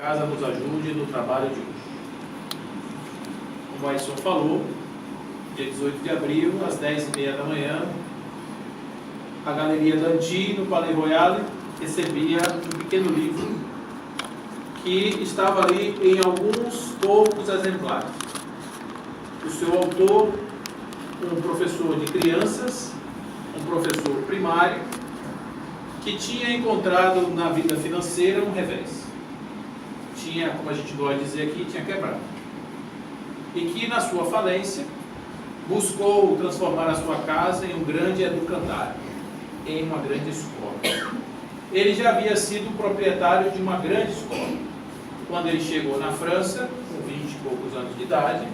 Casa nos ajude no trabalho de hoje. Como o Aisson falou, dia 18 de abril, às 10h30 da manhã, a Galeria Dandy, no Palais Royal, recebia um pequeno livro que estava ali em alguns poucos exemplares. O seu autor, um professor de crianças, um professor primário, que tinha encontrado na vida financeira um revés. Tinha, como a gente gosta de dizer aqui, tinha quebrado. E que na sua falência buscou transformar a sua casa em um grande educandário, em uma grande escola. Ele já havia sido proprietário de uma grande escola. Quando ele chegou na França, com 20 e poucos anos de idade,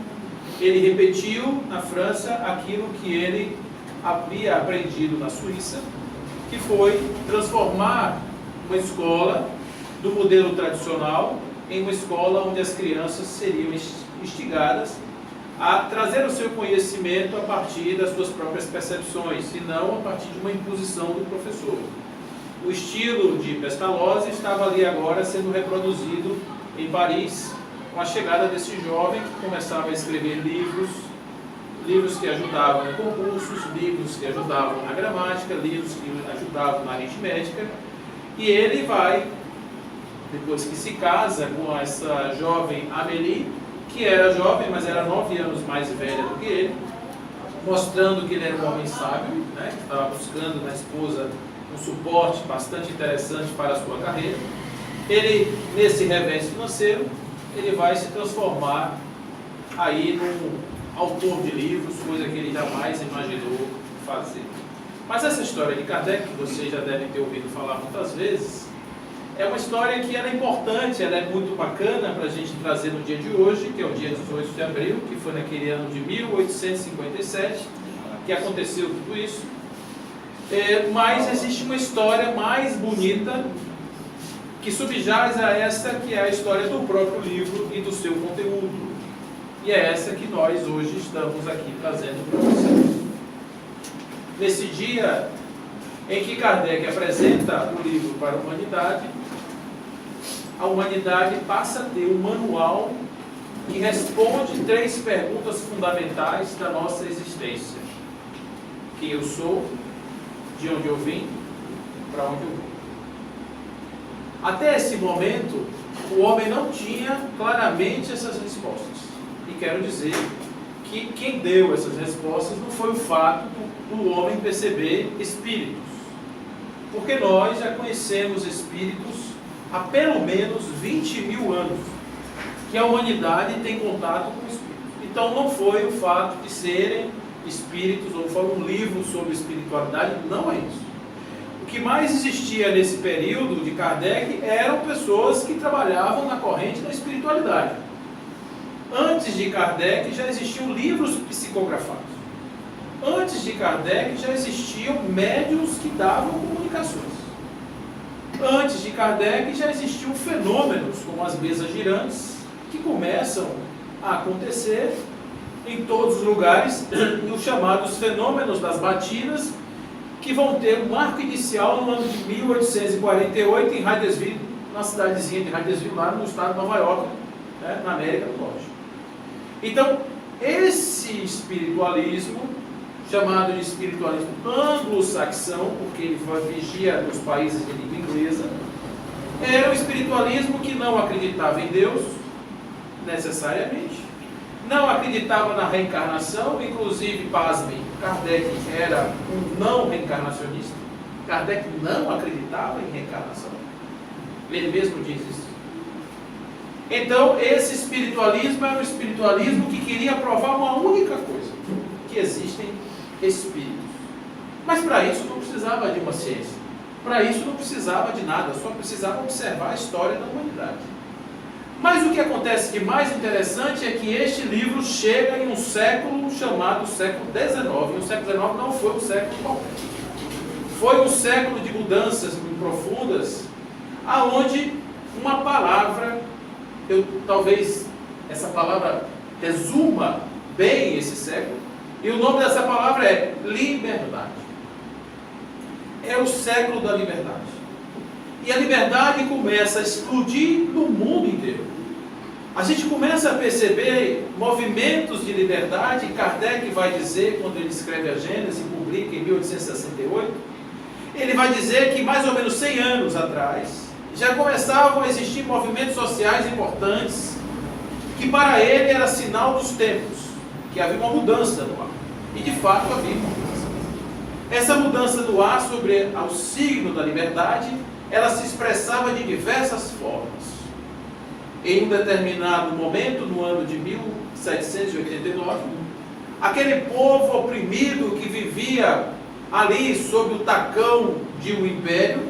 ele repetiu na França aquilo que ele havia aprendido na Suíça, que foi transformar uma escola do modelo tradicional em uma escola onde as crianças seriam instigadas a trazer o seu conhecimento a partir das suas próprias percepções, e não a partir de uma imposição do professor. O estilo de Pestalozzi estava ali agora sendo reproduzido em Paris, com a chegada desse jovem que começava a escrever livros que ajudavam em concursos, livros que ajudavam na gramática, livros que ajudavam na aritmética, e ele vai, depois que se casa com essa jovem Amélie, que era jovem, mas era 9 anos mais velha do que ele, mostrando que ele era um homem sábio, né, que estava buscando na esposa um suporte bastante interessante para a sua carreira. Ele, nesse revés financeiro, ele vai se transformar aí num autor de livros, coisa que ele jamais imaginou fazer. Mas essa história de Kardec, que vocês já devem ter ouvido falar muitas vezes, é uma história que ela é importante, ela é muito bacana para a gente trazer no dia de hoje, que é o dia 18 de abril, que foi naquele ano de 1857, que aconteceu tudo isso. Mas existe uma história mais bonita, que subjaz a essa, que é a história do próprio livro e do seu conteúdo. E é essa que nós hoje estamos aqui trazendo para vocês. Nesse dia em que Kardec apresenta o livro para a humanidade passa a ter um manual que responde 3 perguntas fundamentais da nossa existência: quem eu sou, de onde eu vim, para onde eu vou. Até esse momento, o homem não tinha claramente essas respostas. E quero dizer que quem deu essas respostas não foi o fato do homem perceber espíritos. Porque nós já conhecemos espíritos há pelo menos 20 mil anos, que a humanidade tem contato com espíritos. Então não foi o fato de serem espíritos, ou foi um livro sobre espiritualidade, não é isso. O que mais existia nesse período de Kardec eram pessoas que trabalhavam na corrente da espiritualidade. Antes de Kardec já existiam livros psicografados. Antes de Kardec já existiam médiuns que davam comunicações. Antes de Kardec já existiam fenômenos como as mesas girantes, que começam a acontecer em todos os lugares, os chamados fenômenos das batidas, que vão ter um marco inicial no ano de 1848 em Hydesville, na cidadezinha de Hydesville, lá no estado de Nova York, né, na América do Norte. Então, esse espiritualismo, chamado de espiritualismo anglo-saxão, porque ele vigia nos países de língua inglesa, era um espiritualismo que não acreditava em Deus, necessariamente, não acreditava na reencarnação, inclusive, pasmem, Kardec era um não reencarnacionista. Kardec não acreditava em reencarnação. Ele mesmo diz isso. Então, esse espiritualismo era um espiritualismo que queria provar uma única coisa: que existem espíritos. Mas para isso não precisava de uma ciência. Para isso não precisava de nada, só precisava observar a história da humanidade. Mas o que acontece de mais interessante é que este livro chega em um século chamado século XIX. E o século XIX não foi um século qualquer. Foi um século de mudanças muito profundas, aonde uma palavra, talvez essa palavra resuma bem esse século, e o nome dessa palavra é liberdade. É o século da liberdade. E a liberdade começa a explodir no mundo inteiro. a gente começa a perceber movimentos de liberdade. Kardec vai dizer, quando ele escreve a Gênesis e publica em 1868, ele vai dizer que mais ou menos 100 anos atrás, já começavam a existir movimentos sociais importantes, que para ele era sinal dos tempos, que havia uma mudança no ar. E de fato havia uma mudança. Essa mudança do ar sobre o signo da liberdade, ela se expressava de diversas formas. Em um determinado momento, no ano de 1789, aquele povo oprimido que vivia ali sob o tacão de um império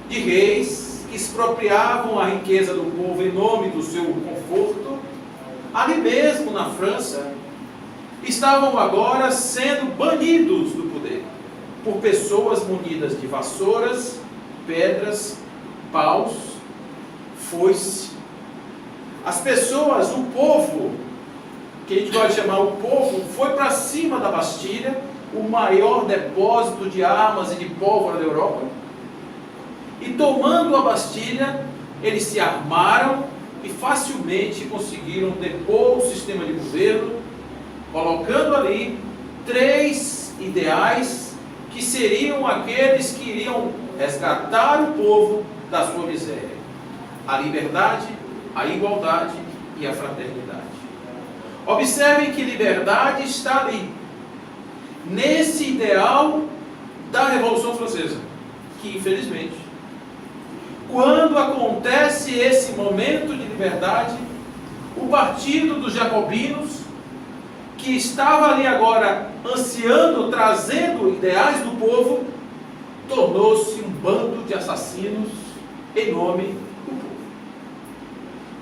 de reis que expropriavam a riqueza do povo em nome do seu conforto, ali mesmo na França, estavam agora sendo banidos do poder por pessoas munidas de vassouras, pedras, paus, foice. As pessoas, o povo, que a gente vai chamar o povo, foi para cima da Bastilha, o maior depósito de armas e de pólvora da Europa, e tomando a Bastilha, eles se armaram e facilmente conseguiram depor o sistema de governo, colocando ali 3 ideais que seriam aqueles que iriam resgatar o povo da sua miséria: a liberdade, a igualdade e a fraternidade. Observem que liberdade está ali, nesse ideal da Revolução Francesa, que infelizmente, quando acontece esse momento de liberdade, o partido dos jacobinos, que estava ali agora ansiando, trazendo ideais do povo, tornou-se um bando de assassinos em nome do povo.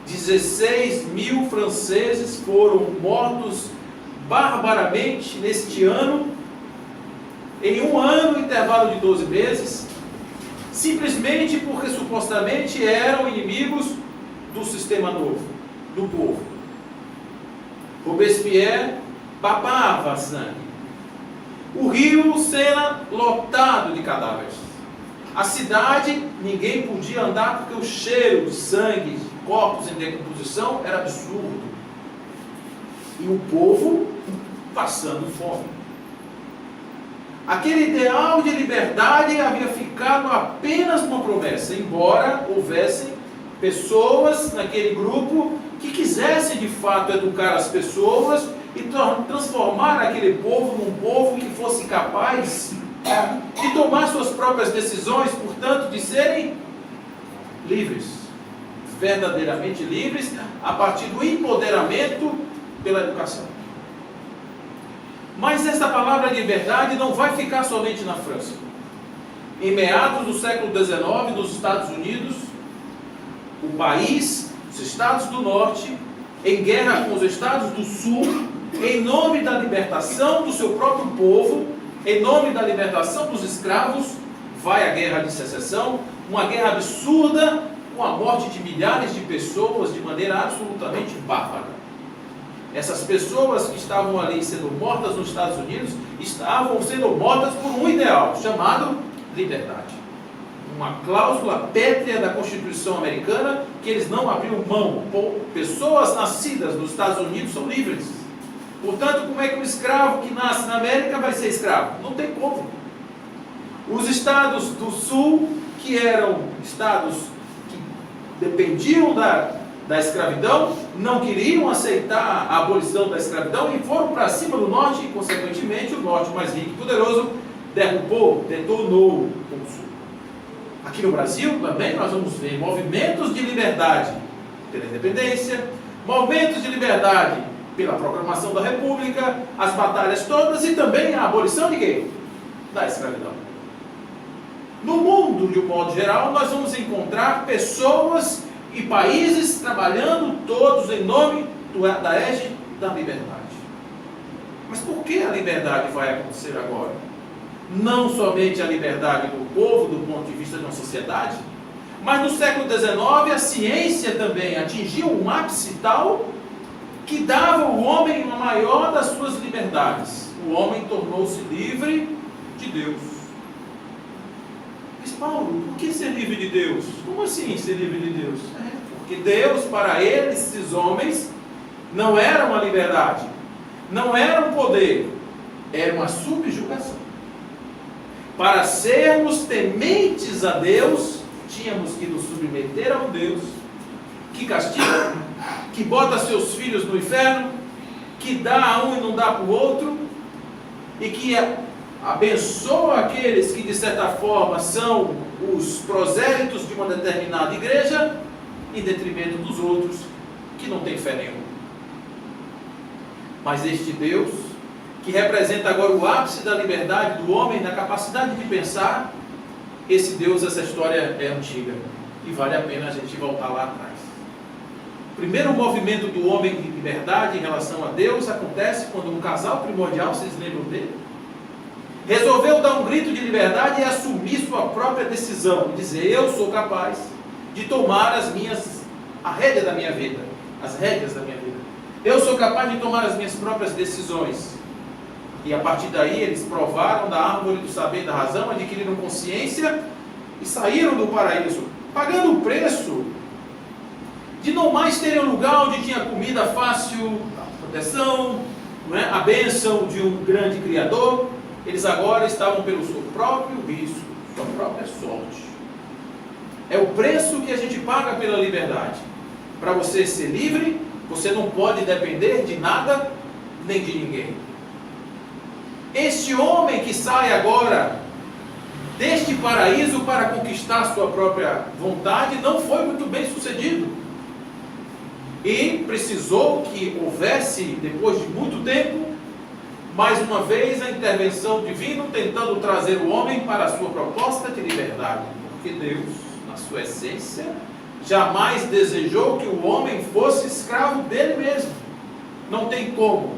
16 mil franceses foram mortos barbaramente neste ano, em um ano, intervalo de 12 meses, simplesmente porque supostamente eram inimigos do sistema novo, do povo. Robespierre babava sangue. O rio Sena lotado de cadáveres. A cidade, ninguém podia andar porque o cheiro de sangue, de corpos em decomposição era absurdo. E o povo passando fome. Aquele ideal de liberdade havia ficado apenas uma promessa, embora houvessem pessoas naquele grupo que quisessem de fato educar as pessoas e transformar aquele povo num povo que fosse capaz de tomar suas próprias decisões, portanto, de serem livres, verdadeiramente livres, a partir do empoderamento pela educação. Mas essa palavra liberdade não vai ficar somente na França. Em meados do século XIX, nos Estados Unidos, o país, os Estados do Norte, em guerra com os Estados do Sul, em nome da libertação do seu próprio povo, em nome da libertação dos escravos, vai a guerra de secessão, uma guerra absurda, com a morte de milhares de pessoas de maneira absolutamente bárbara. Essas pessoas que estavam ali sendo mortas nos Estados Unidos, estavam sendo mortas por um ideal, chamado liberdade. Uma cláusula pétrea da Constituição americana, que eles não abriram mão. Pessoas nascidas nos Estados Unidos são livres. Portanto, como é que um escravo que nasce na América vai ser escravo? Não tem como. Os estados do Sul, que eram estados que dependiam da escravidão, não queriam aceitar a abolição da escravidão e foram para cima do Norte e, consequentemente, o Norte mais rico e poderoso derrubou, detonou o Sul. Aqui no Brasil também nós vamos ver movimentos de liberdade pela independência, movimentos de liberdade pela proclamação da República, as batalhas todas e também a abolição de quê? Da escravidão. No mundo, de um modo geral, nós vamos encontrar pessoas e países trabalhando todos em nome da égide da liberdade. Mas por que a liberdade vai acontecer agora? Não somente a liberdade do povo, do ponto de vista de uma sociedade, mas no século XIX a ciência também atingiu um ápice tal que dava ao homem a maior das suas liberdades. O homem tornou-se livre de Deus. Mas Paulo, por que ser livre de Deus? Como assim ser livre de Deus? Porque Deus, para eles, esses homens, não era uma liberdade, não era um poder, era uma subjugação. Para sermos tementes a Deus, tínhamos que nos submeter a um Deus que castiga, que bota seus filhos no inferno, que dá a um e não dá para o outro, e que abençoa aqueles que de certa forma são os prosélitos de uma determinada igreja, em detrimento dos outros que não têm fé nenhuma. Mas este Deus, que representa agora o ápice da liberdade do homem, na capacidade de pensar, esse Deus, essa história é antiga e vale a pena a gente voltar lá atrás. O primeiro movimento do homem de liberdade em relação a Deus acontece quando um casal primordial, vocês lembram dele, resolveu dar um grito de liberdade e assumir sua própria decisão, e dizer: eu sou capaz de tomar a rédea da minha vida, as rédeas da minha vida. Eu sou capaz de tomar as minhas próprias decisões. E a partir daí eles provaram da árvore do saber e da razão, adquiriram consciência e saíram do paraíso, pagando o preço de não mais terem um lugar onde tinha comida fácil, a proteção, não é? A bênção de um grande Criador. Eles agora estavam pelo seu próprio risco, sua própria sorte. É o preço que a gente paga pela liberdade. Para você ser livre, você não pode depender de nada nem de ninguém. Este homem que sai agora deste paraíso para conquistar sua própria vontade não foi muito bem sucedido. E precisou que houvesse, depois de muito tempo, mais uma vez a intervenção divina tentando trazer o homem para a sua proposta de liberdade. Porque Deus, na sua essência, jamais desejou que o homem fosse escravo dele mesmo. Não tem como.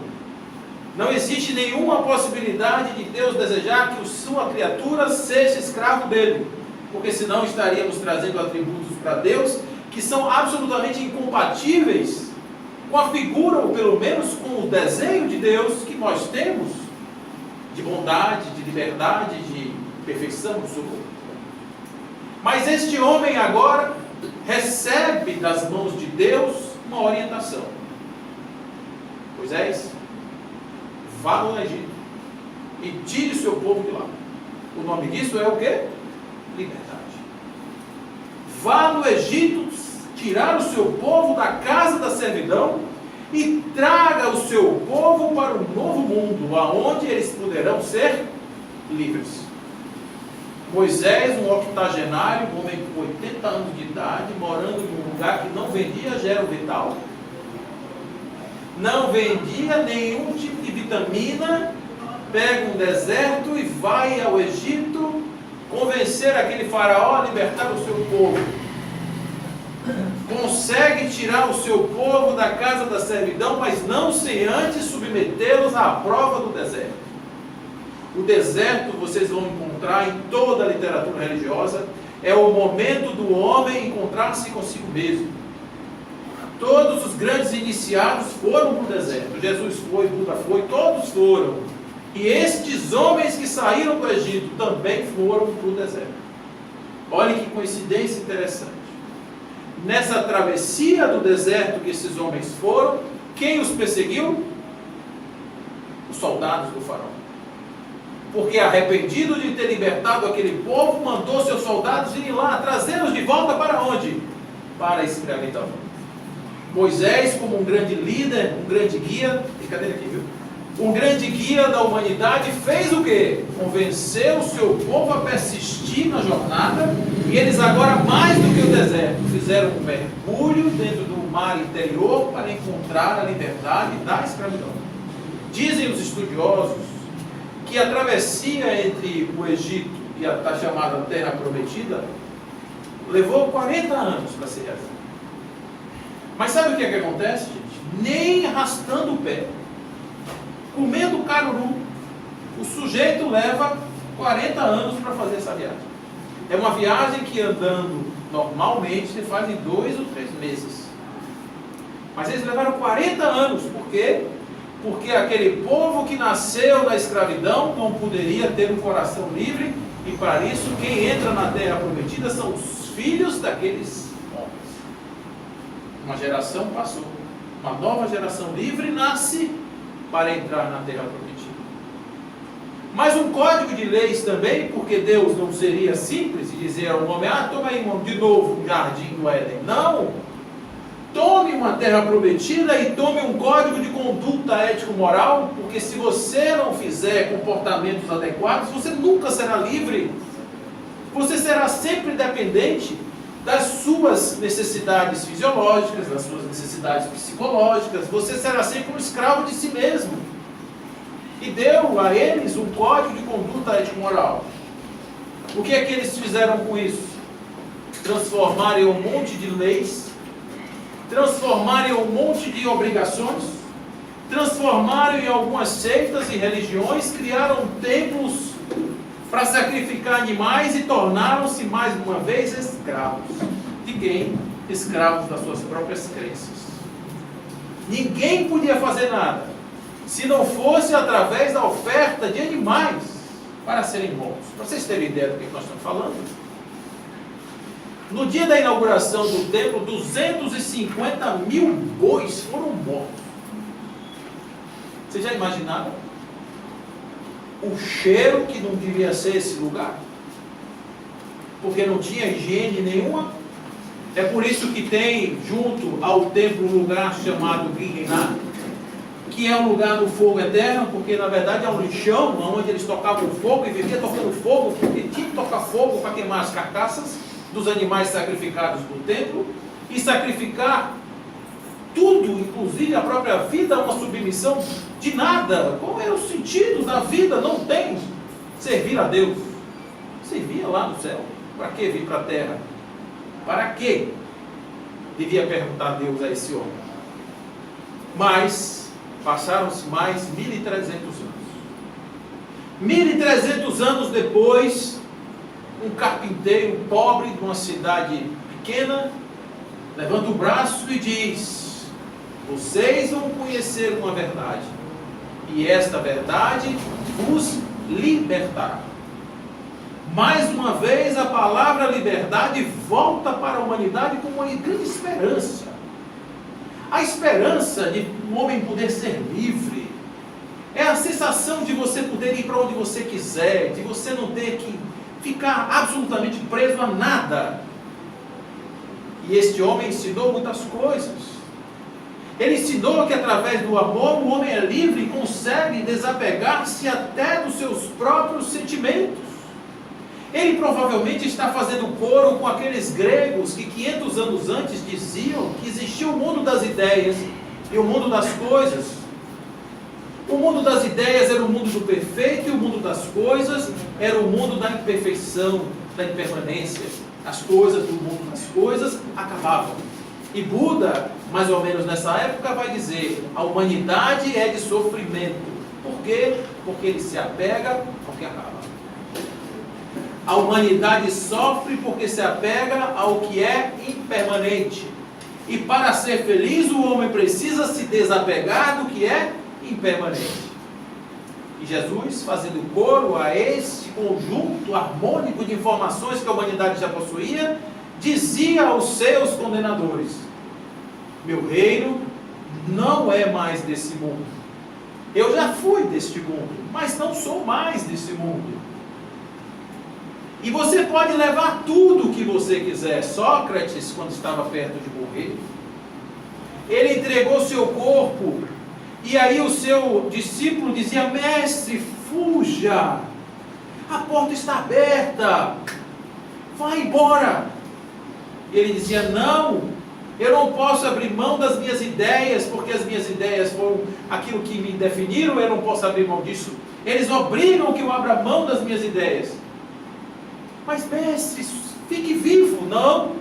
Não existe nenhuma possibilidade de Deus desejar que a sua criatura seja escravo dele. Porque senão estaríamos trazendo atributos para Deus que são absolutamente incompatíveis com a figura, ou pelo menos com o desenho de Deus que nós temos, de bondade, de liberdade, de perfeição do seu corpo. Mas este homem agora recebe das mãos de Deus uma orientação. Moisés, vá no Egito e tire o seu povo de lá. O nome disso é o quê? Liberdade. Vá no Egito tirar o seu povo da casa da servidão e traga o seu povo para um novo mundo, aonde eles poderão ser livres. Moisés, um octogenário, um homem com 80 anos de idade, morando em um lugar que não vendia gero vital, não vendia nenhum tipo de vitamina, pega um deserto e vai ao Egito convencer aquele faraó a libertar o seu povo. Consegue tirar o seu povo da casa da servidão, mas não sem antes submetê-los à prova do deserto. O deserto, vocês vão encontrar em toda a literatura religiosa, é o momento do homem encontrar-se consigo mesmo. Todos os grandes iniciados foram para o deserto. Jesus foi, Buda foi, todos foram. E estes homens que saíram do Egito também foram para o deserto. Olhem que coincidência interessante. Nessa travessia do deserto que esses homens foram, quem os perseguiu? Os soldados do faraó. Porque arrependido de ter libertado aquele povo, mandou seus soldados irem lá, trazê-los de volta para onde? Para a escravidão. Moisés, como um grande líder, um grande guia, cadê ele aqui, viu? Um grande guia da humanidade, fez o quê? Convenceu o seu povo a persistir na jornada, e eles agora, mais do que o deserto, fizeram um mergulho dentro do mar interior para encontrar a liberdade da escravidão. Dizem os estudiosos que a travessia entre o Egito e a chamada Terra Prometida levou 40 anos para se realizar. Mas sabe o que é que acontece, gente? Nem arrastando o pé, comendo caruru, o sujeito leva 40 anos para fazer essa viagem. É uma viagem que andando normalmente se faz em 2 ou 3 meses. Mas eles levaram 40 anos, por quê? Porque aquele povo que nasceu na escravidão não poderia ter um coração livre, e para isso quem entra na Terra Prometida são os filhos daqueles homens. Uma geração passou, uma nova geração livre nasce para entrar na terra prometida. Mas um código de leis também, porque Deus não seria simples e dizer ao homem: toma aí de novo o jardim do Éden. Não! Tome uma terra prometida e tome um código de conduta ético-moral, porque se você não fizer comportamentos adequados, você nunca será livre. Você será sempre dependente das suas necessidades fisiológicas, das suas necessidades psicológicas. Você será sempre um escravo de si mesmo. E deu a eles um código de conduta ético-moral. O que é que eles fizeram com isso? Transformaram em um monte de leis, transformaram em um monte de obrigações, transformaram em algumas seitas e religiões, criaram templos para sacrificar animais e tornaram-se mais uma vez escravos. De quem? Escravos das suas próprias crenças. Ninguém podia fazer nada se não fosse através da oferta de animais para serem mortos. Para vocês terem ideia do que nós estamos falando, no dia da inauguração do templo, 250 mil bois foram mortos. Vocês já imaginaram o cheiro que não devia ser esse lugar? Porque não tinha higiene nenhuma. É por isso que tem junto ao templo um lugar chamado Guiná, que é um lugar do fogo eterno, porque na verdade é um lixão onde eles tocavam fogo e viviam tocando fogo, porque tinha que tocar fogo para queimar as carcaças dos animais sacrificados no templo e sacrificar tudo, inclusive a própria vida, uma submissão de nada. Qual é o sentido da vida? Não tem. Servir a Deus. Servia lá no céu. Para que vir para a terra? Para quê? Devia perguntar a Deus a esse homem. Mas passaram-se mais 1.300 anos. 1.300 anos depois, um carpinteiro pobre de uma cidade pequena levanta o braço e diz: vocês vão conhecer uma verdade, e esta verdade vos libertará. Mais uma vez a palavra liberdade volta para a humanidade como uma grande esperança. A esperança de um homem poder ser livre. É a sensação de você poder ir para onde você quiser, de você não ter que ficar absolutamente preso a nada. E este homem ensinou muitas coisas. Ele ensinou que através do amor o homem é livre e consegue desapegar-se até dos seus próprios sentimentos. Ele provavelmente está fazendo coro com aqueles gregos que 500 anos antes diziam que existia o mundo das ideias e o mundo das coisas. O mundo das ideias era o mundo do perfeito e o mundo das coisas era o mundo da imperfeição, da impermanência. As coisas do mundo das coisas acabavam. E Buda, mais ou menos nessa época, vai dizer: a humanidade é de sofrimento. Por quê? Porque ele se apega ao que acaba. A humanidade sofre porque se apega ao que é impermanente. E para ser feliz, o homem precisa se desapegar do que é impermanente. E Jesus, fazendo coro a esse conjunto harmônico de informações que a humanidade já possuía, dizia aos seus condenadores: meu reino não é mais desse mundo. Eu já fui deste mundo, mas não sou mais desse mundo. E você pode levar tudo o que você quiser. Sócrates, quando estava perto de morrer, ele entregou seu corpo, e aí o seu discípulo dizia: mestre, fuja, a porta está aberta, vá embora. E ele dizia: não, eu não posso abrir mão das minhas ideias, porque as minhas ideias foram aquilo que me definiram, eu não posso abrir mão disso. Eles obrigam que eu abra mão das minhas ideias. Mas mestre, fique vivo. Não.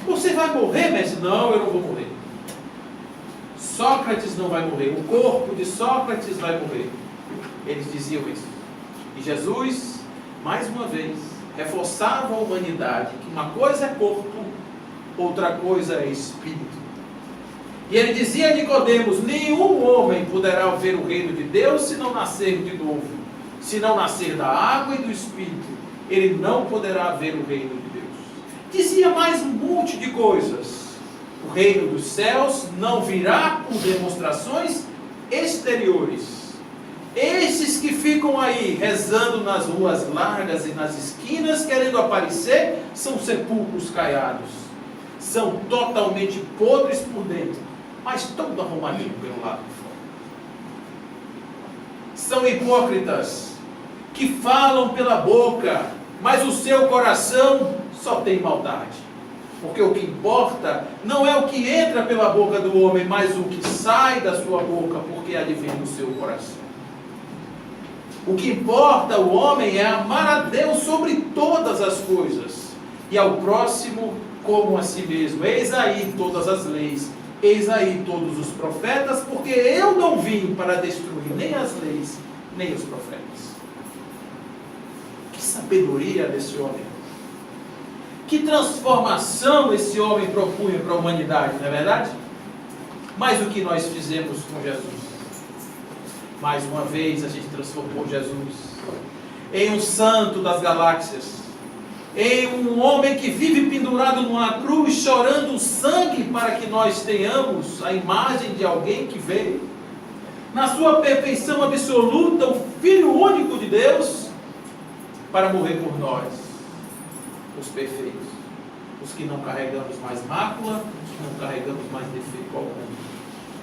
Você vai morrer, mestre? Não, eu não vou morrer. Sócrates não vai morrer. O corpo de Sócrates vai morrer. Eles diziam isso. E Jesus, mais uma vez, reforçava a humanidade que uma coisa é corpo, outra coisa é espírito. E ele dizia a Nicodemos: nenhum homem poderá ver o reino de Deus se não nascer de novo, se não nascer da água e do espírito. Ele não poderá ver o reino de Deus. Dizia mais um monte de coisas. O reino dos céus não virá por demonstrações exteriores. Esses que ficam aí rezando nas ruas largas e nas esquinas, querendo aparecer, são sepulcros caiados. São totalmente podres por dentro, mas todo arrumadinho pelo lado de fora. São hipócritas que falam pela boca, mas o seu coração só tem maldade. Porque o que importa não é o que entra pela boca do homem, mas o que sai da sua boca, porque advém do seu coração. O que importa ao homem é amar a Deus sobre todas as coisas, e ao próximo como a si mesmo. Eis aí todas as leis, eis aí todos os profetas, porque eu não vim para destruir nem as leis, nem os profetas. Que sabedoria desse homem! Que transformação esse homem propunha para a humanidade, não é verdade? Mas o que nós fizemos com Jesus? Mais uma vez a gente transformou Jesus em um santo das galáxias, em um homem que vive pendurado numa cruz, chorando sangue para que nós tenhamos a imagem de alguém que veio, na sua perfeição absoluta, o Filho único de Deus, para morrer por nós, os perfeitos, os que não carregamos mais mácula, os que não carregamos mais defeito algum.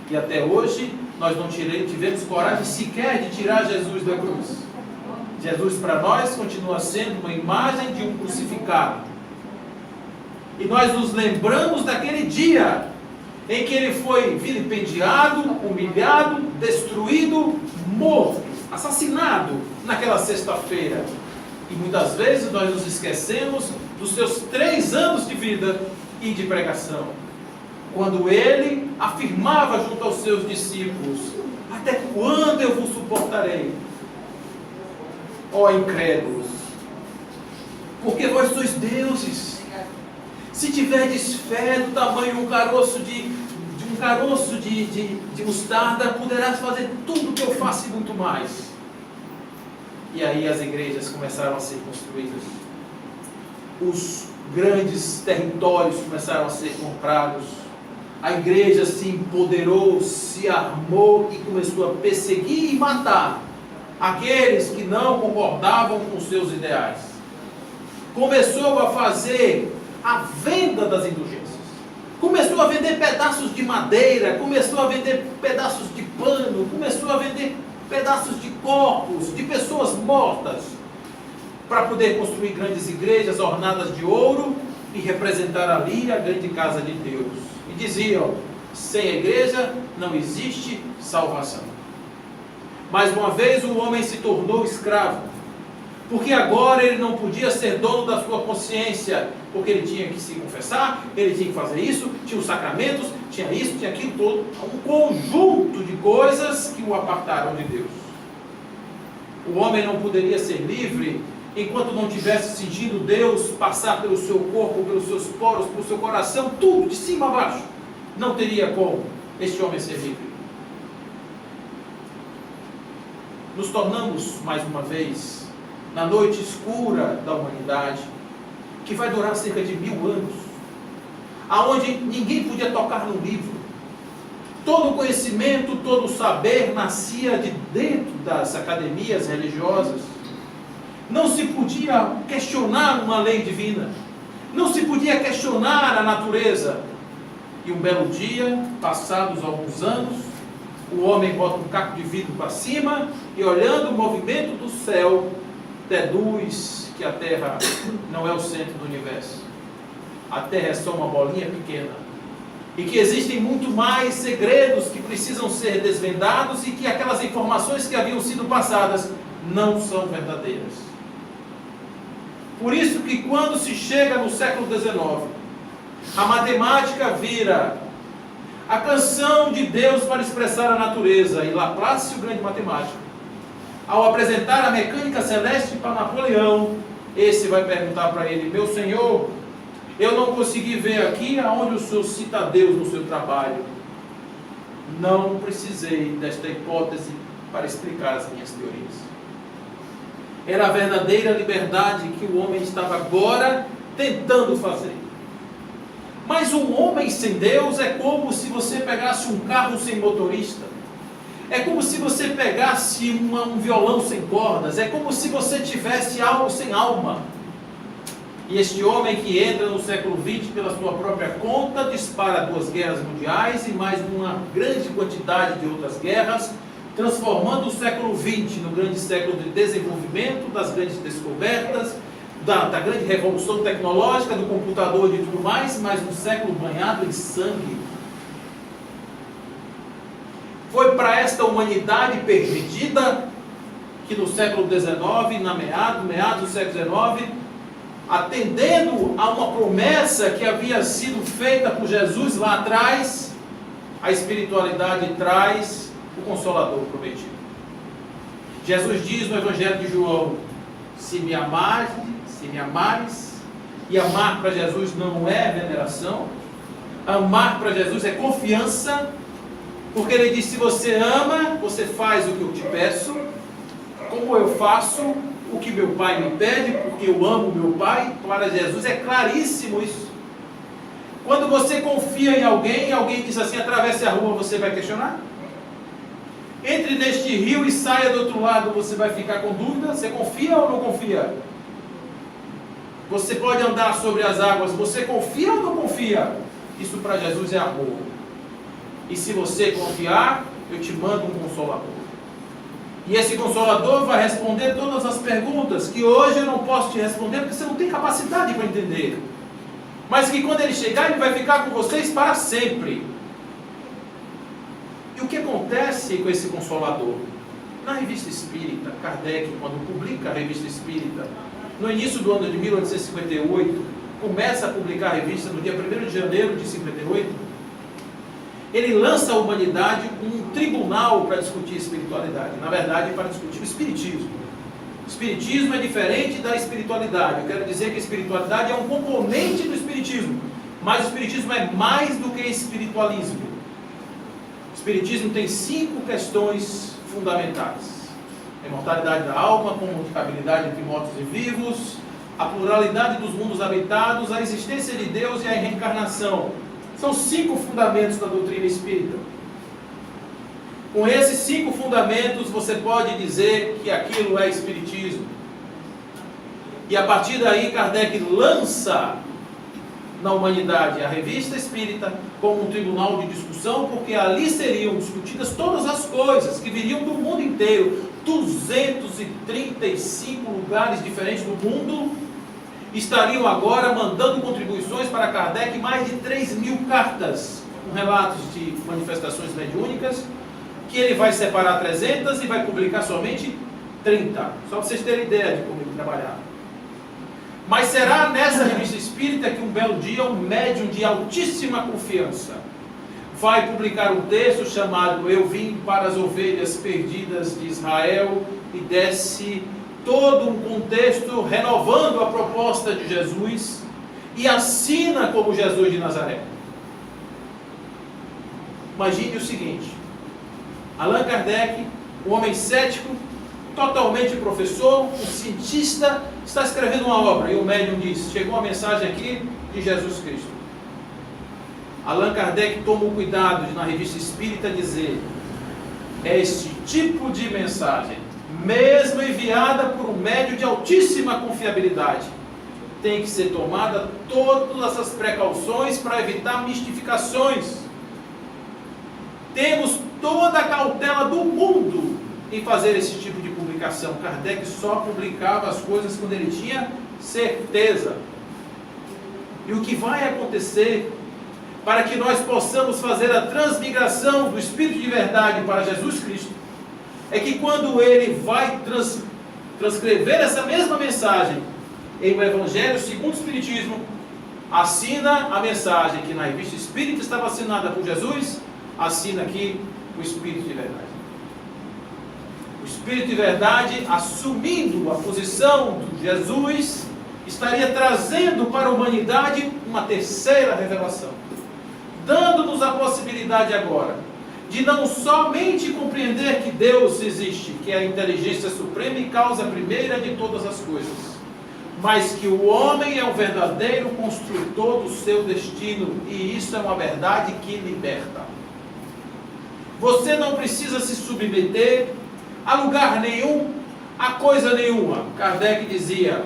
E até hoje nós não tivemos coragem sequer de tirar Jesus da cruz. Jesus para nós continua sendo uma imagem de um crucificado. E nós nos lembramos daquele dia em que ele foi vilipendiado, humilhado, destruído, morto, assassinado naquela sexta-feira. E muitas vezes nós nos esquecemos dos seus 3 anos de vida e de pregação, quando ele afirmava junto aos seus discípulos: até quando eu vos suportarei, ó incrédulos? Porque vós sois deuses. Se tiverdes fé do tamanho de um caroço de mostarda, poderás fazer tudo o que eu faço e muito mais. E aí as igrejas começaram a ser construídas. Os grandes territórios começaram a ser comprados. A igreja se empoderou, se armou e começou a perseguir e matar aqueles que não concordavam com seus ideais. Começou a fazer a venda das indulgências. Começou a vender pedaços de madeira, começou a vender pedaços de pano, começou a vender pedaços de corpos, de pessoas mortas, para poder construir grandes igrejas ornadas de ouro e representar ali a grande casa de Deus. E diziam: sem a igreja não existe salvação. Mais uma vez o homem se tornou escravo, porque agora ele não podia ser dono da sua consciência, porque ele tinha que se confessar, ele tinha que fazer isso, tinha os sacramentos, tinha isso, tinha aquilo todo, um conjunto de coisas que o apartaram de Deus. O homem não poderia ser livre enquanto não tivesse sentido Deus passar pelo seu corpo, pelos seus poros, pelo seu coração, tudo de cima a baixo. Não teria como este homem ser livre. Nos tornamos, mais uma vez, na noite escura da humanidade, que vai durar cerca de 1000 anos, aonde ninguém podia tocar no livro. Todo o conhecimento, todo o saber nascia de dentro das academias religiosas. Não se podia questionar uma lei divina, não se podia questionar a natureza. E um belo dia, passados alguns anos, o homem bota um caco de vidro para cima e, olhando o movimento do céu, deduz que a Terra não é o centro do universo. A Terra é só uma bolinha pequena. E que existem muito mais segredos que precisam ser desvendados e que aquelas informações que haviam sido passadas não são verdadeiras. Por isso que quando se chega no século XIX, a matemática vira a canção de Deus para expressar a natureza, e Laplace, o grande matemático, ao apresentar a mecânica celeste para Napoleão, esse vai perguntar para ele: meu senhor, eu não consegui ver aqui aonde o senhor cita Deus no seu trabalho. Não precisei desta hipótese para explicar as minhas teorias. Era a verdadeira liberdade que o homem estava agora tentando fazer. Mas um homem sem Deus é como se você pegasse um carro sem motorista. É como se você pegasse um violão sem cordas. É como se você tivesse algo sem alma. E este homem que entra no século XX pela sua própria conta, dispara 2 guerras mundiais e mais uma grande quantidade de outras guerras, transformando o século XX no grande século de desenvolvimento, das grandes descobertas, da grande revolução tecnológica, do computador e de tudo mais, mas um século banhado em sangue. Foi para esta humanidade perdida que no século XIX, na meados do século XIX, atendendo a uma promessa que havia sido feita por Jesus lá atrás, a espiritualidade traz o Consolador prometido. Jesus diz no Evangelho de João: se me amares, e amar para Jesus não é veneração, amar para Jesus é confiança, porque ele diz: se você ama, você faz o que eu te peço, como eu faço o que meu Pai me pede, porque eu amo meu Pai. Para Jesus é claríssimo isso. Quando você confia em alguém, alguém diz assim: atravesse a rua, você vai questionar? Entre neste rio e saia do outro lado, você vai ficar com dúvida? Você confia ou não confia? Você pode andar sobre as águas, você confia ou não confia? Isso para Jesus é amor. E se você confiar, eu te mando um Consolador. E esse Consolador vai responder todas as perguntas que hoje eu não posso te responder, porque você não tem capacidade para entender. Mas que quando ele chegar, ele vai ficar com vocês para sempre. E o que acontece com esse Consolador? Na Revista Espírita, Kardec, quando publica a Revista Espírita, no início do ano de 1858, começa a publicar a revista no dia 1º de janeiro de 58, ele lança à humanidade um tribunal para discutir espiritualidade, na verdade para discutir o espiritismo. O espiritismo é diferente da espiritualidade. Eu quero dizer que a espiritualidade é um componente do espiritismo, mas o espiritismo é mais do que espiritualismo. O espiritismo tem 5 questões fundamentais: a imortalidade da alma, a comunicabilidade entre mortos e vivos, a pluralidade dos mundos habitados, a existência de Deus e a reencarnação. São 5 fundamentos da doutrina espírita. Com esses 5 fundamentos, você pode dizer que aquilo é espiritismo. E a partir daí, Kardec lança na humanidade a Revista Espírita como um tribunal de discussão, porque ali seriam discutidas todas as coisas que viriam do mundo inteiro. 235 lugares diferentes do mundo estariam agora mandando contribuições para Kardec, mais de 3.000 cartas com relatos de manifestações mediúnicas, que ele vai separar 300 e vai publicar somente 30, só para vocês terem ideia de como ele trabalhava. Mas será nessa Revista Espírita que um belo dia um médium de altíssima confiança vai publicar um texto chamado Eu Vim para as Ovelhas Perdidas de Israel, e desce todo um contexto renovando a proposta de Jesus e assina como Jesus de Nazaré. Imagine o seguinte: Allan Kardec, um homem cético, totalmente professor, um cientista, está escrevendo uma obra e o médium diz: chegou uma mensagem aqui de Jesus Cristo. Allan Kardec toma o cuidado de, na Revista Espírita, dizer: este tipo de mensagem, mesmo enviada por um médium de altíssima confiabilidade, tem que ser tomada todas essas precauções para evitar mistificações. Temos toda a cautela do mundo em fazer esse tipo de publicação. Kardec só publicava as coisas quando ele tinha certeza. E o que vai acontecer para que nós possamos fazer a transmigração do Espírito de verdade para Jesus Cristo é que quando ele vai transcrever essa mesma mensagem em o Evangelho segundo o Espiritismo, assina a mensagem que na Revista Espírita estava assinada por Jesus, assina aqui o Espírito de verdade. O Espírito de verdade, assumindo a posição de Jesus, estaria trazendo para a humanidade uma terceira revelação, dando-nos a possibilidade agora de não somente compreender que Deus existe, que é a inteligência suprema e causa primeira de todas as coisas, mas que o homem é o verdadeiro construtor do seu destino, e isso é uma verdade que liberta. Você não precisa se submeter a lugar nenhum, a coisa nenhuma. Kardec dizia: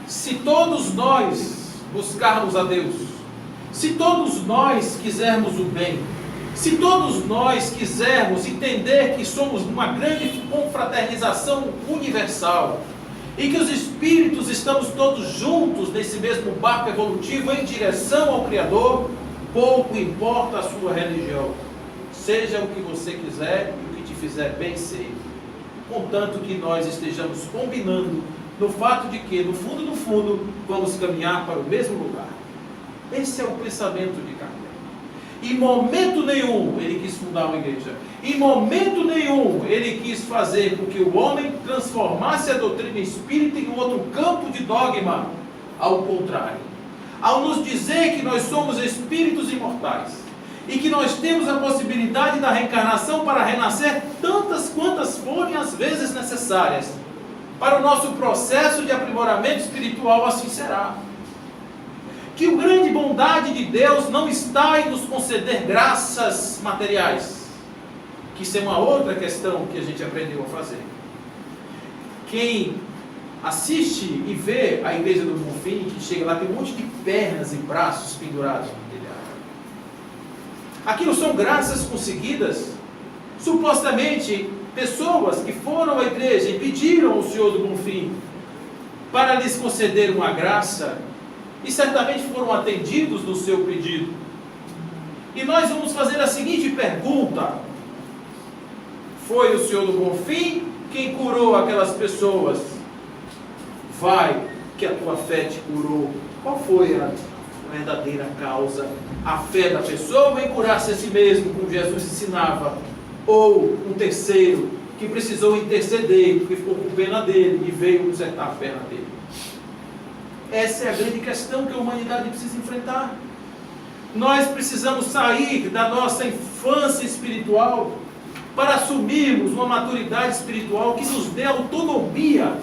se todos nós buscarmos a Deus, se todos nós quisermos o bem, se todos nós quisermos entender que somos uma grande confraternização universal, e que os espíritos estamos todos juntos nesse mesmo barco evolutivo em direção ao Criador, pouco importa a sua religião. Seja o que você quiser e o que te fizer bem ser, contanto que nós estejamos combinando no fato de que, no fundo, vamos caminhar para o mesmo lugar. Esse é o pensamento de Kardec. Em momento nenhum ele quis fundar uma igreja. Em momento nenhum ele quis fazer com que o homem transformasse a doutrina espírita em um outro campo de dogma. Ao contrário, ao nos dizer que nós somos espíritos imortais e que nós temos a possibilidade da reencarnação para renascer tantas quantas forem as vezes necessárias, para o nosso processo de aprimoramento espiritual, assim será. Que a grande bondade de Deus não está em nos conceder graças materiais, que isso é uma outra questão que a gente aprendeu a fazer. Quem assiste e vê a igreja do Bonfim, que chega lá, tem um monte de pernas e braços pendurados no telhado. Aquilo são graças conseguidas, supostamente pessoas que foram à igreja e pediram ao Senhor do Bonfim para lhes conceder uma graça, e certamente foram atendidos no seu pedido. E nós vamos fazer a seguinte pergunta: foi o Senhor do Bonfim quem curou aquelas pessoas? Vai, que a tua fé te curou. Qual foi a verdadeira causa? A fé da pessoa em curar-se a si mesmo, como Jesus ensinava, ou um terceiro que precisou interceder, porque ficou com pena dele e veio consertar a perna dele? Essa é a grande questão que a humanidade precisa enfrentar. Nós precisamos sair da nossa infância espiritual para assumirmos uma maturidade espiritual que nos dê autonomia,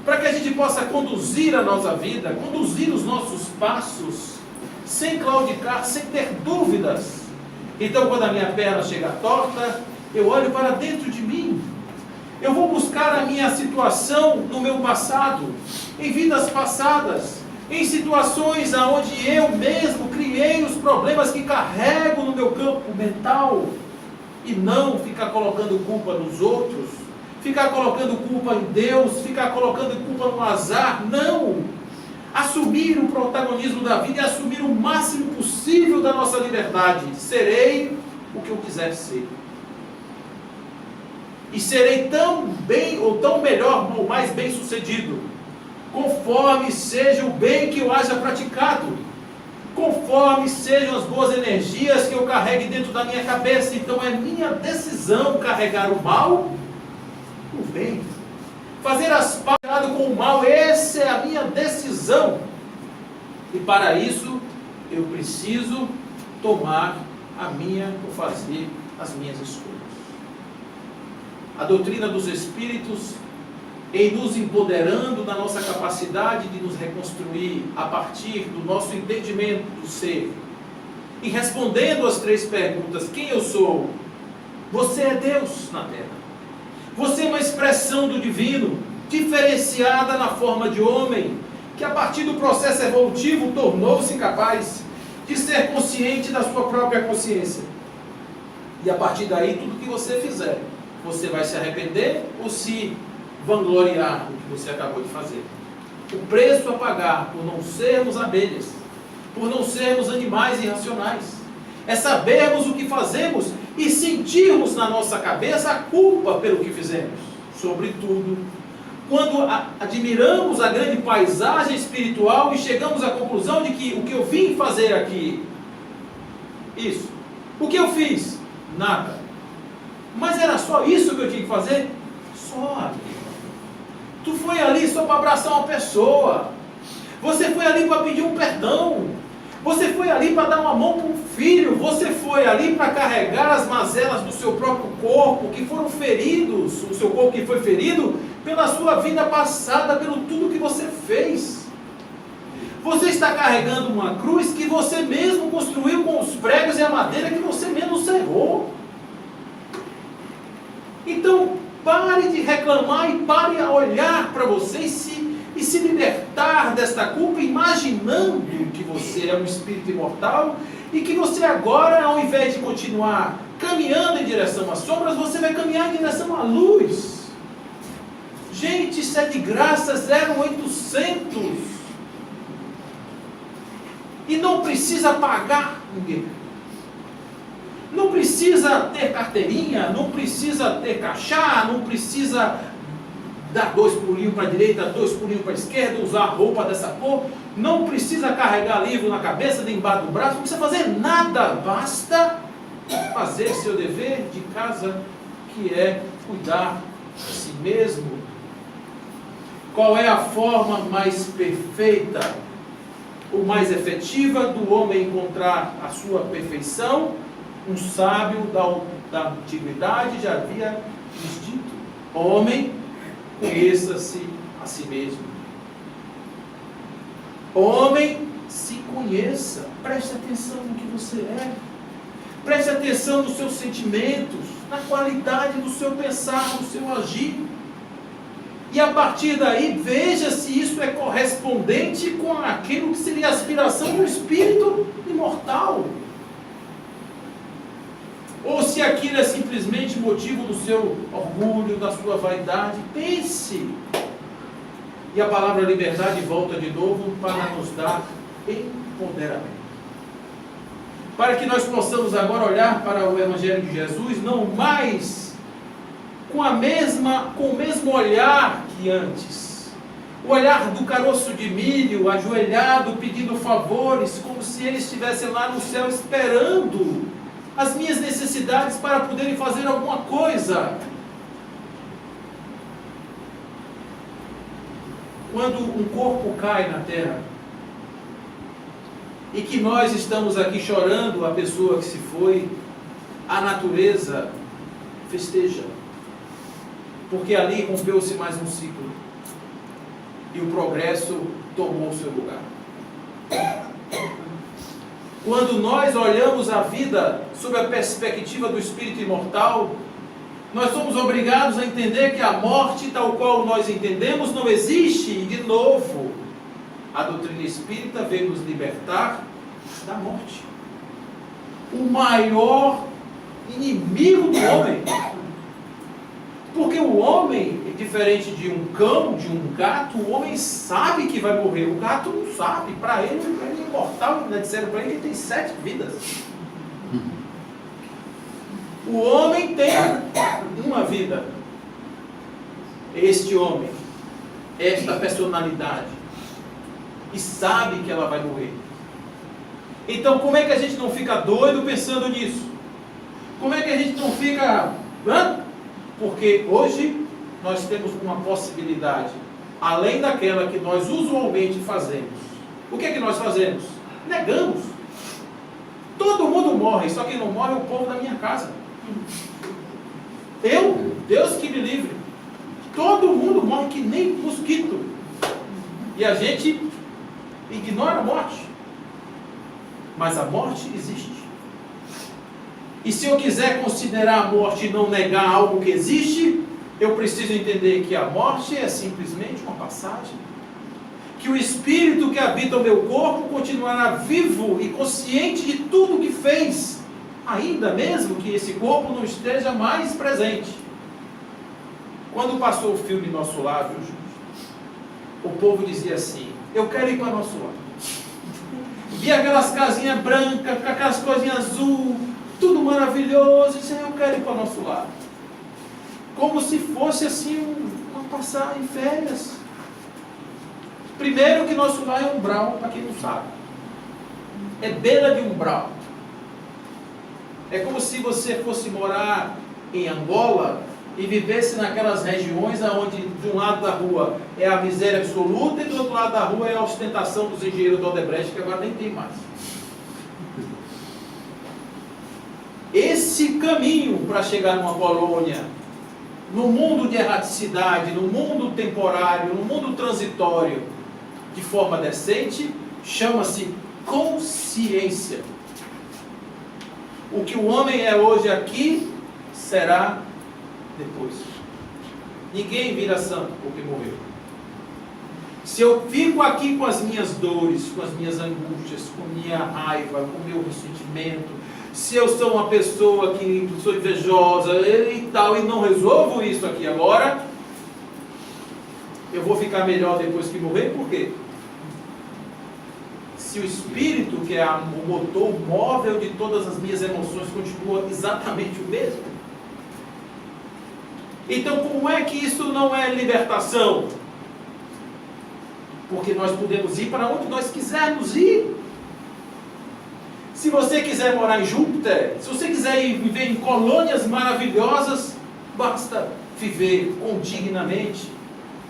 para que a gente possa conduzir a nossa vida, conduzir os nossos passos, sem claudicar, sem ter dúvidas. Então, quando a minha perna chega torta, eu olho para dentro de mim. Eu vou buscar a minha situação no meu passado, em vidas passadas, em situações onde eu mesmo criei os problemas que carrego no meu campo mental, e não ficar colocando culpa nos outros, ficar colocando culpa em Deus, ficar colocando culpa no azar. Não! Assumir o protagonismo da vida e assumir o máximo possível da nossa liberdade. Serei o que eu quiser ser. E serei tão bem, ou tão melhor, ou mais bem sucedido, conforme seja o bem que eu haja praticado, conforme sejam as boas energias que eu carregue dentro da minha cabeça. Então é minha decisão carregar o mal, o bem, fazer as pazes com o mal. Essa é a minha decisão, e para isso eu preciso tomar a minha, ou fazer as minhas escolhas. A doutrina dos Espíritos, em nos empoderando da nossa capacidade de nos reconstruir a partir do nosso entendimento do ser, e respondendo as 3 perguntas: quem eu sou? Você é Deus na Terra. Você é uma expressão do divino, diferenciada na forma de homem, que a partir do processo evolutivo tornou-se capaz de ser consciente da sua própria consciência. E a partir daí, tudo que você fizer, você vai se arrepender ou se vangloriar do que você acabou de fazer. O preço a pagar por não sermos abelhas, por não sermos animais irracionais, é sabermos o que fazemos e sentirmos na nossa cabeça a culpa pelo que fizemos. Sobretudo, quando admiramos a grande paisagem espiritual e chegamos à conclusão de que o que eu vim fazer aqui, isso, o que eu fiz? Nada. Mas era só isso que eu tinha que fazer? Só. Tu foi ali só para abraçar uma pessoa. Você foi ali para pedir um perdão. Você foi ali para dar uma mão para um filho. Você foi ali para carregar as mazelas do seu próprio corpo, que foram feridos, o seu corpo que foi ferido pela sua vida passada, pelo tudo que você fez. Você está carregando uma cruz que você mesmo construiu com os pregos e a madeira que você mesmo serrou. Então, pare de reclamar e pare a olhar para você e se libertar desta culpa, imaginando que você é um espírito imortal e que você agora, ao invés de continuar caminhando em direção às sombras, você vai caminhar em direção à luz. Gente, isso é de graça, 0800. E não precisa pagar ninguém. Não precisa ter carteirinha, não precisa ter crachá, não precisa dar 2 pulinhos para a direita, 2 pulinhos para a esquerda, usar roupa dessa cor, não precisa carregar livro na cabeça, nem embaixo do braço, não precisa fazer nada, basta fazer seu dever de casa, que é cuidar de si mesmo. Qual é a forma mais perfeita, ou mais efetiva do homem encontrar a sua perfeição? Um sábio da antiguidade já havia dito: homem, conheça-se a si mesmo. Homem, se conheça. Preste atenção no que você é. Preste atenção nos seus sentimentos, na qualidade do seu pensar, do seu agir. E a partir daí, veja se isso é correspondente com aquilo que seria a aspiração do espírito imortal. Ou se aquilo é simplesmente motivo do seu orgulho, da sua vaidade. Pense. E a palavra liberdade volta de novo para nos dar empoderamento. Para que nós possamos agora olhar para o Evangelho de Jesus, não mais com o mesmo olhar que antes. O olhar do caroço de milho, ajoelhado, pedindo favores, como se ele estivesse lá no céu esperando as minhas necessidades para poderem fazer alguma coisa. Quando um corpo cai na terra, e que nós estamos aqui chorando a pessoa que se foi, a natureza festeja, porque ali rompeu-se mais um ciclo, e o progresso tomou seu lugar. Quando nós olhamos a vida sob a perspectiva do espírito imortal, nós somos obrigados a entender que a morte, tal qual nós entendemos, não existe. E de novo, a doutrina espírita veio nos libertar da morte. O maior inimigo do homem. Porque o homem, diferente de um cão, de um gato, o homem sabe que vai morrer. O gato não sabe. Para ele é imortal. Né? Disseram para ele que ele tem 7 vidas. O homem tem uma vida. Este homem, esta personalidade, e sabe que ela vai morrer. Então, como é que a gente não fica doido pensando nisso? Como é que a gente não fica... Porque hoje nós temos uma possibilidade, além daquela que nós usualmente fazemos. O que é que nós fazemos? Negamos. Todo mundo morre, só quem não morre é o povo da minha casa. Deus que me livre. Todo mundo morre que nem mosquito. E a gente ignora a morte. Mas a morte existe. E se eu quiser considerar a morte e não negar algo que existe, eu preciso entender que a morte é simplesmente uma passagem. Que o espírito que habita o meu corpo continuará vivo e consciente de tudo que fez, ainda mesmo que esse corpo não esteja mais presente. Quando passou o filme Nosso Lar, o povo dizia assim: eu quero ir para Nosso Lar. Via aquelas casinhas brancas, com aquelas coisinhas azul, tudo maravilhoso, e disse: eu quero ir para Nosso Lar. Como se fosse assim, uma passar em férias. Primeiro que Nosso Lar é umbral, para quem não sabe. É beira de umbral. É como se você fosse morar em Angola e vivesse naquelas regiões onde de um lado da rua é a miséria absoluta e do outro lado da rua é a ostentação dos engenheiros do Odebrecht, que agora nem tem mais. esse caminho para chegar numa colônia, no mundo de erraticidade, no mundo temporário, no mundo transitório, de forma decente, chama-se consciência. O que o homem é hoje aqui, será depois. Ninguém vira santo porque morreu. Se eu fico aqui com as minhas dores, com as minhas angústias, com minha raiva, com o meu ressentimento, se eu sou uma pessoa que sou invejosa e tal, e não resolvo isso aqui agora, eu vou ficar melhor depois que morrer, por quê? Se o espírito, que é o motor, o móvel de todas as minhas emoções, continua exatamente o mesmo. Então, como é que isso não é libertação? Porque nós podemos ir para onde nós quisermos ir. Se você quiser morar em Júpiter, se você quiser ir viver em colônias maravilhosas, basta viver condignamente,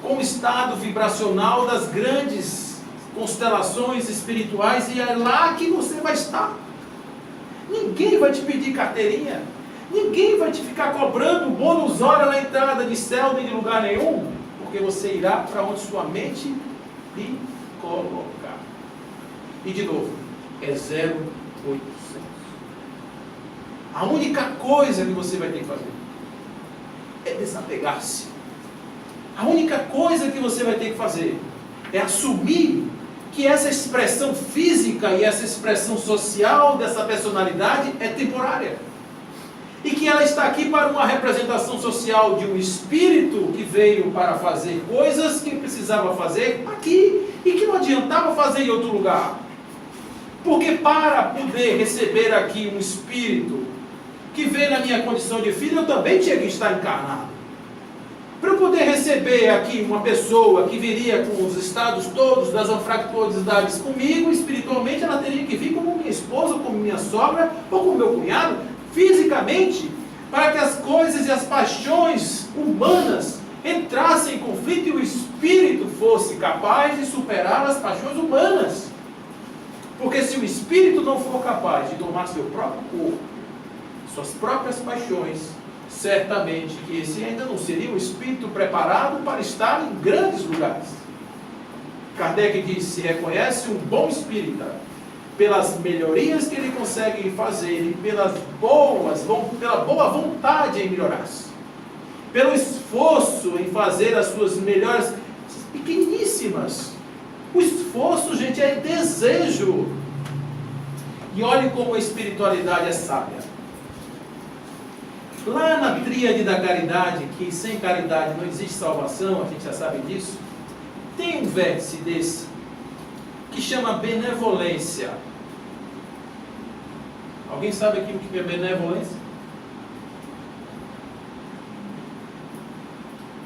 com o estado vibracional das grandes constelações espirituais, e é lá que você vai estar. Ninguém vai te pedir carteirinha, ninguém vai te ficar cobrando bônus hora na entrada de céu nem de lugar nenhum, porque você irá para onde sua mente lhe colocar. E de novo, é 0,800. A única coisa que você vai ter que fazer é desapegar-se. A única coisa que você vai ter que fazer é assumir que essa expressão física e essa expressão social dessa personalidade é temporária. E que ela está aqui para uma representação social de um espírito que veio para fazer coisas que precisava fazer aqui e que não adiantava fazer em outro lugar. Porque para poder receber aqui um espírito que veio na minha condição de filho, eu também tinha que estar encarnado. Para eu poder receber aqui uma pessoa que viria com os estados todos das anfractuosidades comigo, espiritualmente, ela teria que vir como minha esposa, como minha sogra, ou como meu cunhado, fisicamente, para que as coisas e as paixões humanas entrassem em conflito e o espírito fosse capaz de superar as paixões humanas. Porque se o espírito não for capaz de domar seu próprio corpo, suas próprias paixões, certamente que esse ainda não seria um espírito preparado para estar em grandes lugares. Kardec diz: se reconhece um bom espírita pelas melhorias que ele consegue fazer e pela boa vontade em melhorar-se, pelo esforço em fazer as suas melhores, pequeníssimas. O esforço, gente, é desejo. E olhe como a espiritualidade é sábia. Lá na tríade da caridade, que sem caridade não existe salvação, a gente já sabe disso, tem um vértice desse, que chama benevolência. Alguém sabe aqui o que é benevolência?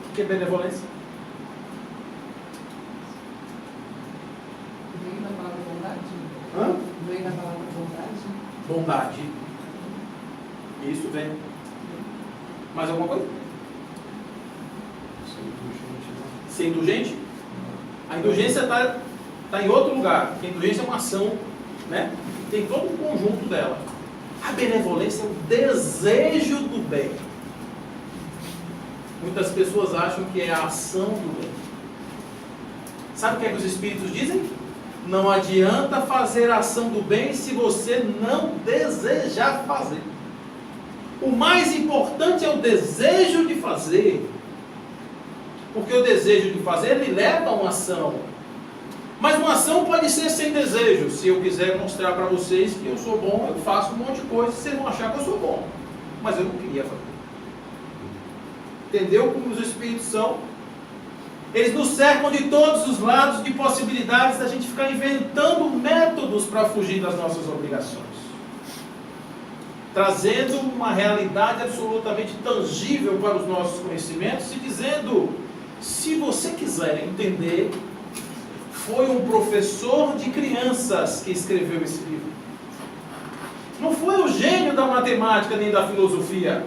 O que é benevolência? Veio da palavra bondade? Hã? Veio da palavra bondade? Bondade. Isso vem. Mais alguma coisa? Ser indulgente? A indulgência está em outro lugar. A indulgência é uma ação, né? Tem todo um conjunto dela. A benevolência é o desejo do bem. Muitas pessoas acham que é a ação do bem. Sabe o que é que os espíritos dizem? Não adianta fazer a ação do bem se você não desejar fazer. O mais importante é o desejo de fazer. Porque o desejo de fazer lhe leva a uma ação. Mas uma ação pode ser sem desejo. Se eu quiser mostrar para vocês que eu sou bom, eu faço um monte de coisa, vocês vão achar que eu sou bom. Mas eu não queria fazer. Entendeu como os espíritos são? Eles nos cercam de todos os lados de possibilidades da gente ficar inventando métodos para fugir das nossas obrigações. Trazendo uma realidade absolutamente tangível para os nossos conhecimentos e dizendo: se você quiser entender, foi um professor de crianças que escreveu esse livro. Não foi o gênio da matemática nem da filosofia.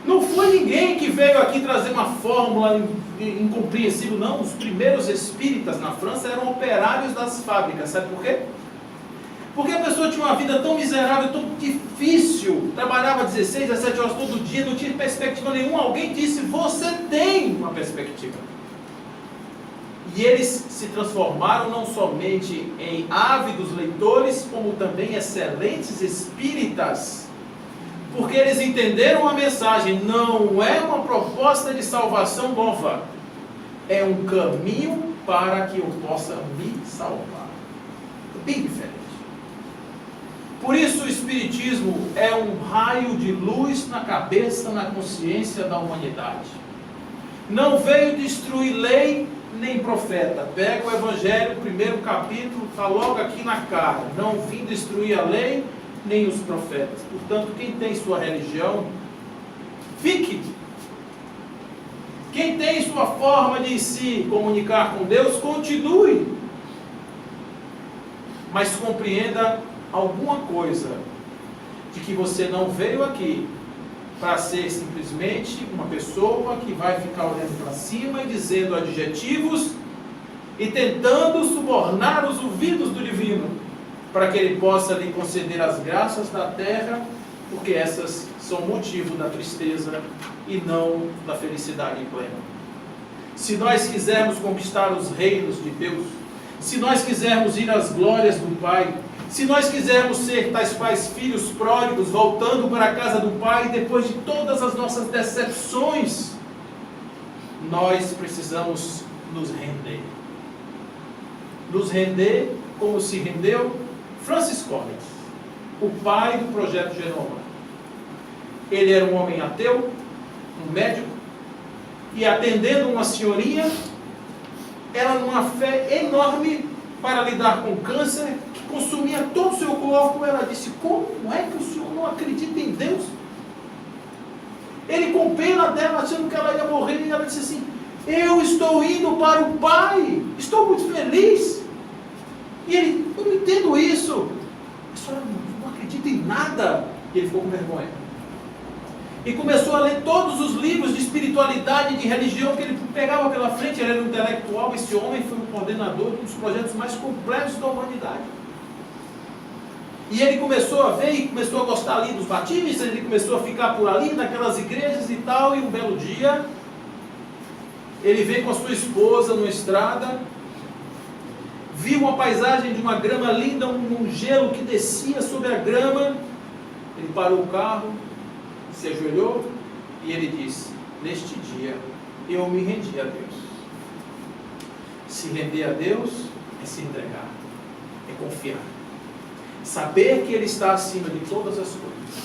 Não foi ninguém que veio aqui trazer uma fórmula incompreensível, não. Os primeiros espíritas na França eram operários das fábricas. Sabe por quê? Porque a pessoa tinha uma vida tão miserável, tão difícil, trabalhava 16, 17 horas todo dia, não tinha perspectiva nenhuma. Alguém disse: você tem uma perspectiva. E eles se transformaram não somente em ávidos leitores, como também excelentes espíritas, porque eles entenderam a mensagem. Não é uma proposta de salvação nova, é um caminho para que eu possa me salvar. Bem diferente. Por isso o Espiritismo é um raio de luz na cabeça, na consciência da humanidade. Não veio destruir lei nem profeta. Pega o Evangelho, primeiro capítulo, está logo aqui na cara. Não vim destruir a lei nem os profetas. Portanto, quem tem sua religião, fique. Quem tem sua forma de se comunicar com Deus, continue. Mas compreenda alguma coisa, de que você não veio aqui para ser simplesmente uma pessoa que vai ficar olhando para cima e dizendo adjetivos e tentando subornar os ouvidos do divino, para que ele possa lhe conceder as graças da terra, porque essas são motivo da tristeza e não da felicidade plena. Se nós quisermos conquistar os reinos de Deus, se nós quisermos ir às glórias do Pai, se nós quisermos ser tais pais filhos pródigos, voltando para a casa do Pai, depois de todas as nossas decepções, nós precisamos nos render. Nos render como se rendeu Francis Collins, o pai do projeto Genoma. Ele era um homem ateu, um médico, e atendendo uma senhorinha, ela numa fé enorme para lidar com câncer, que consumia todo o seu corpo, ela disse: como é que o senhor não acredita em Deus? Ele, com pena dela, achando que ela ia morrer, e ela disse assim: eu estou indo para o Pai, estou muito feliz. E ele: eu não entendo isso. A senhora não acredita em nada. E ele ficou com vergonha. E começou a ler todos os livros de espiritualidade e de religião que ele pegava pela frente. Ele era um intelectual. Esse homem foi o coordenador de um dos projetos mais completos da humanidade. E ele começou a ver e começou a gostar ali dos batistas. Ele começou a ficar por ali, naquelas igrejas e tal. E um belo dia, ele veio com a sua esposa numa estrada, viu uma paisagem de uma grama linda, um gelo que descia sobre a grama. Ele parou o carro, se ajoelhou e ele disse: neste dia eu me rendi a Deus. Se render a Deus é se entregar, é confiar, saber que Ele está acima de todas as coisas,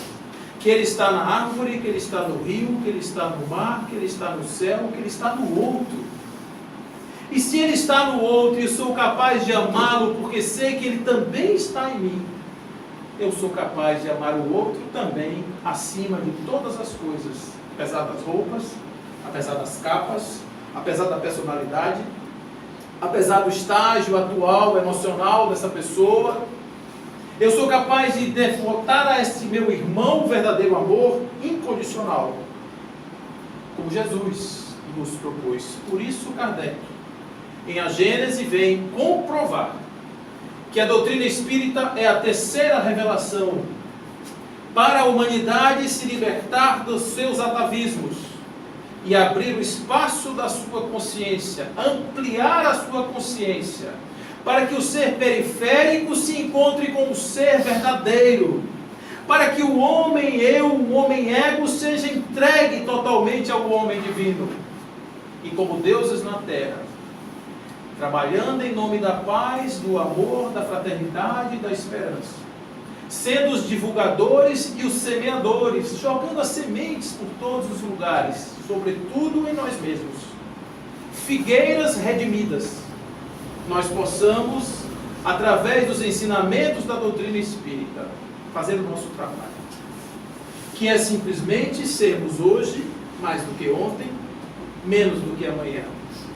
que Ele está na árvore, que Ele está no rio, que Ele está no mar, que Ele está no céu, que Ele está no outro. E se Ele está no outro e eu sou capaz de amá-lo porque sei que Ele também está em mim, eu sou capaz de amar o outro também, acima de todas as coisas, apesar das roupas, apesar das capas, apesar da personalidade, apesar do estágio atual, emocional dessa pessoa. Eu sou capaz de devotar a este meu irmão o verdadeiro amor incondicional, como Jesus nos propôs. Por isso Kardec, em A Gênese, vem comprovar que a doutrina espírita é a terceira revelação para a humanidade se libertar dos seus atavismos e abrir o espaço da sua consciência, ampliar a sua consciência, para que o ser periférico se encontre com o ser verdadeiro, para que o homem eu, o homem ego, seja entregue totalmente ao homem divino. E como deuses na terra, trabalhando em nome da paz, do amor, da fraternidade e da esperança, sendo os divulgadores e os semeadores, jogando as sementes por todos os lugares, sobretudo em nós mesmos, figueiras redimidas, nós possamos, através dos ensinamentos da doutrina espírita, fazer o nosso trabalho, que é simplesmente sermos hoje, mais do que ontem, menos do que amanhã,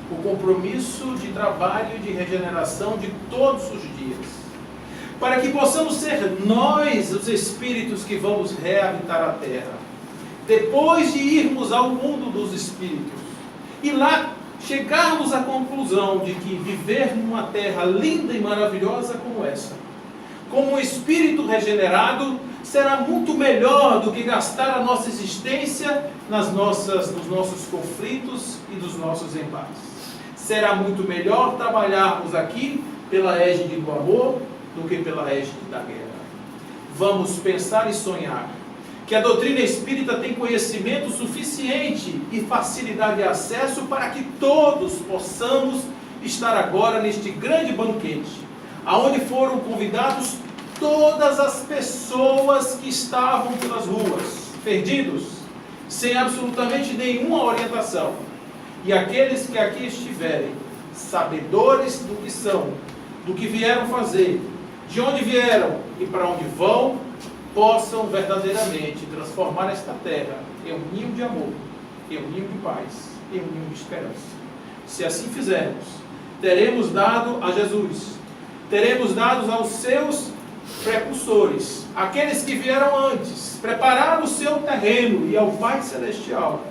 o compromisso de trabalho e de regeneração de todos os dias, para que possamos ser nós os espíritos que vamos reabitar a terra, depois de irmos ao mundo dos espíritos, e lá chegarmos à conclusão de que viver numa terra linda e maravilhosa como essa, como um espírito regenerado, será muito melhor do que gastar a nossa existência nos nossos conflitos e dos nossos embates. Será muito melhor trabalharmos aqui pela égide do amor do que pela égide da guerra. Vamos pensar e sonhar que a doutrina espírita tem conhecimento suficiente e facilidade de acesso para que todos possamos estar agora neste grande banquete, aonde foram convidados todas as pessoas que estavam pelas ruas, perdidos, sem absolutamente nenhuma orientação. E aqueles que aqui estiverem, sabedores do que são, do que vieram fazer, de onde vieram e para onde vão, possam verdadeiramente transformar esta terra em um ninho de amor, em um ninho de paz, em um ninho de esperança. Se assim fizermos, teremos dado a Jesus, teremos dado aos seus precursores, aqueles que vieram antes, prepararam o seu terreno, e ao Pai Celestial,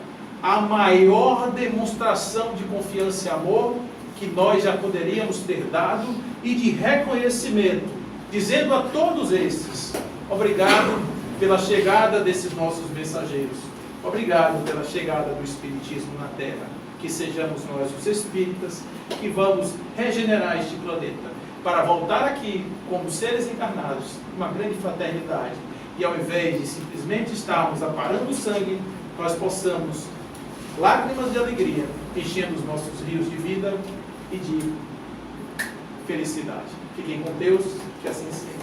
a maior demonstração de confiança e amor que nós já poderíamos ter dado, e de reconhecimento, dizendo a todos esses: obrigado pela chegada desses nossos mensageiros, obrigado pela chegada do Espiritismo na Terra. Que sejamos nós os espíritas que vamos regenerar este planeta, para voltar aqui como seres encarnados, uma grande fraternidade, e ao invés de simplesmente estarmos aparando sangue, nós possamos, lágrimas de alegria, enchendo os nossos rios de vida e de felicidade. Fiquem com Deus, que assim seja.